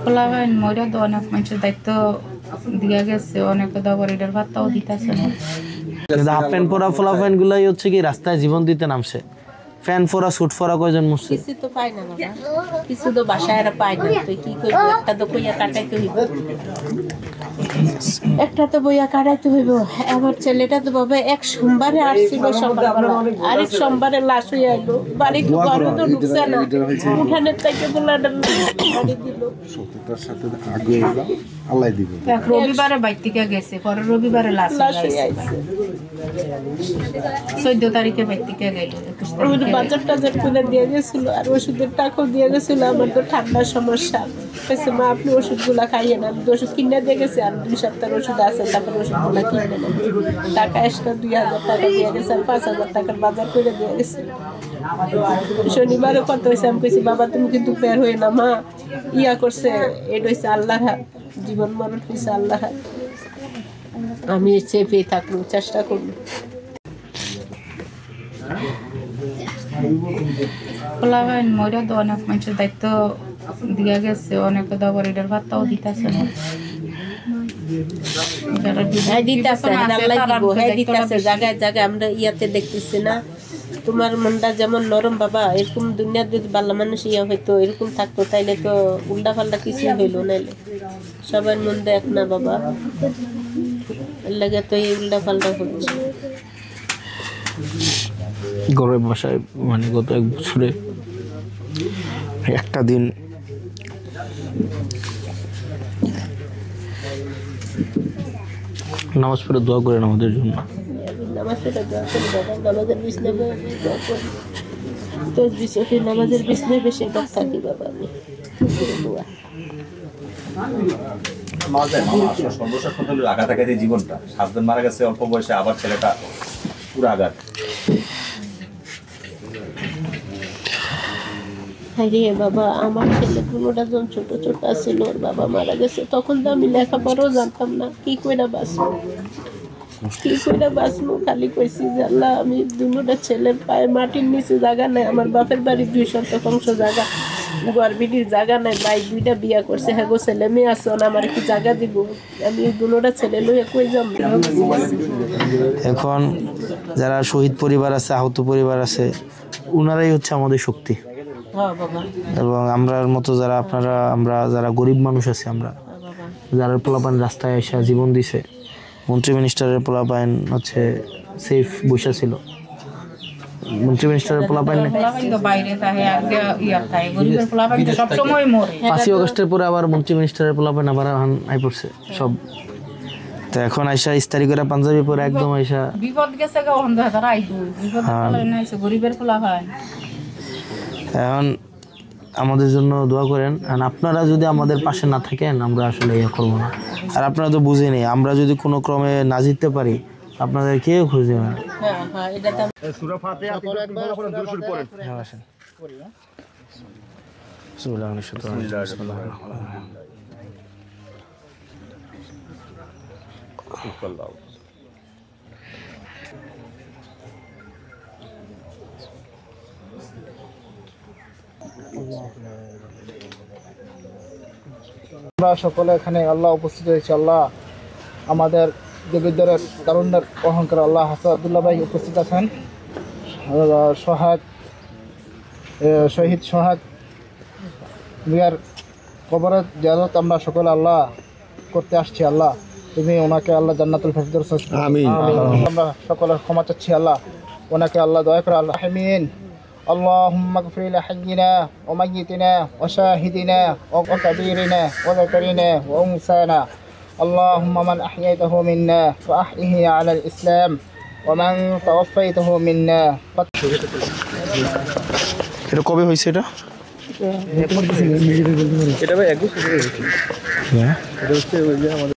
পোলাপাইন মরে তো অনেক মানুষের দায়িত্ব দিয়া গেছে, অনেকে তো আবার এটার ভাত্তাও দিতেছে না। হাফ প্যান্ট পরা পোলাপাইন গুলাই হচ্ছে কি রাস্তায় জীবন দিতে নামছে। ফ্যান ফোরা স্যুট ফোরা কয়জন মরছে? কিছু তো পায় না বাবা, কিছু তো বাসায় এরা পায় না। তুই কি করবি? একটা তো বইয়া কাটাইতে হইব, একটা তো বইয়া কাটাইতে হইব। আমার ছেলেটা তো বাবা এক সোমবারে আসছিল সকালবেলা, আরেক সোমবারে লাশ হইয়া এলো। বাড়ি ঘরে তো ঢুকছে না, উঠানের থেকে বোলাটা বাড়ি দিল। সত্যতার সাথে আগে আল্লাহ দিবে। রবিবারে বাইর থেকে গেছে, পরে রবিবারে লাশ হইয়া আইছে। 14 তারিখে বাইর থেকে গেল, 21 তারিখে বাজার টাজার খুলে দিয়ে গেছিল, আর ওষুধের টাকাও দিয়ে গেছিল। আমার তো ঠান্ডার সমস্যা, মা আপনি ওষুধগুলা খাইয়ে না। আমি তো ওষুধ কিনে দিয়ে গেছি, আর 2 সপ্তাহের ওষুধ আছে, তারপর ওষুধগুলা কিনে নেব। টাকা এক্সট্রা 2000 টাকা দিয়ে গেছে, আর 5000 টাকার বাজার করে দিয়ে গেছে। শনিবারও কত হয়েছে, আমি কেছি বাবা তুমি কিন্তু বের হয়ে না, মা ইয়া করছে, এটা হয়েছে আল্লাহর হাত, জীবন মরণ হয়েছে আল্লাহর হাত। আমি চেপে থাকবো, চেষ্টা করবো। পোলাপাইন মরে তো অনেক মানুষের দায়িত্ব দিয়া গেছে, অনেকে তো আবার এটার ভাত্তাও দিতেছে না। জায়গায় জায়গায় আমরা ইয়াতে দেখতেছি না। তোমার মনটা যেমন নরম বাবা, এরকম দুনিয়ার যদি ভালো মানুষ ইয়া হইতো, এরকম থাকতো, তাইলে তো উল্টা পাল্টা কিছু হইলো নাইলে। সবার মন দেখ না বাবা, এর লাগে তো এই উল্টা পাল্টা হচ্ছে। ঘরের বাসায় মানে গত 1 বছরে একটা দিন নামাজ পড়ে দোয়া করেন আমাদের জন্য। নামাজের বিছনায় বেশি থাকি বাবা আমি। আঘাত আঘাতে জীবনটা, 7 জন মারা গেছে অল্প বয়সে, আবার ছেলেটা পুরো আঘাত। বাবা আমার ছেলে 15টা জন ছোট ছোট ছিল, ওর বাবা মারা গেছে। তখন তো আমি লেখাপড়াও জানতাম না, কি কইরা বাঁচবো, খালি কইছি যে আল্লাহ আমি 2টা ছেলের পায়ে মাটির নিচে জায়গা নাই। আমার বাপের বাড়ি 2 শতাংশ জায়গা, গড়বিটির জায়গা নাই, ভাই 2টা বিয়া করছে, হ্যাঁ গো ছেলে মেয়ে আছে, আমার কি জায়গা দিব? আমি 2টা ছেলে লইয়া কই যাব? এখন যারা শহীদ পরিবার আছে, আহত পরিবার আছে, উনারাই হচ্ছে আমাদের শক্তি। এবং আমরার মতো যারা আমরা যারা গরিব মানুষ আছি, আমরা যারা পোলাপাইন রাস্তায় এসে জীবন দিছে, মন্ত্রী মিনিস্টারের পোলাপাইন হচ্ছে সেফ বসে ছিল। মন্ত্রী মিনিস্টারের পোলাপাইন 5ই আগস্টের পরে আবার মন্ত্রী মিনিস্টারের পোলাপাইন আবার আই পড়ছে সব। তো এখন আইসা ইস্তারি করে পাঞ্জাবি পরে একদম আইসা বিপদ গেছে, গরিবের পোলাপাইন। এখন আমাদের জন্য দোয়া করেন। আর আপনারা যদি আমাদের পাশে না থাকেন, আমরা আসলে ইয়ে করবো না। আর আপনারা তো বুঝেনি, আমরা যদি কোনো ক্রমে না জিততে পারি, আপনাদের কেউ খুঁজে না। আমরা সকলে এখানে আল্লাহ উপস্থিত হয়েছি। আল্লাহ আমাদের দেবীদ্বরের তারুণ্যের অহংকার আল্লাহ হাসান আব্দুল্লাহ ভাই উপস্থিত আছেন। শহীদ সোহাগ মিয়ার কবরের জিয়ারত আমরা সকলে আল্লাহ করতে আসছি। আল্লাহ তুমি ওনাকে আল্লাহ জান্নাতুল ফেরদৌস আমিন। আমরা সকলের ক্ষমা চাচ্ছি আল্লাহ, ওনাকে আল্লাহ দয়া করে আল্লাহ আমিন। اللهم اغفر لحينا وميتنا وشاهدنا وكبيرنا وذكرنا وأنثانا. اللهم من أحييته منا فأحيه على الإسلام ومن توفيته منا. এটা কবে হয়েছে? এটা ভাই 1 বছর হয়েছে। হ্যাঁ, এটা হচ্ছে ওই যে আমাদের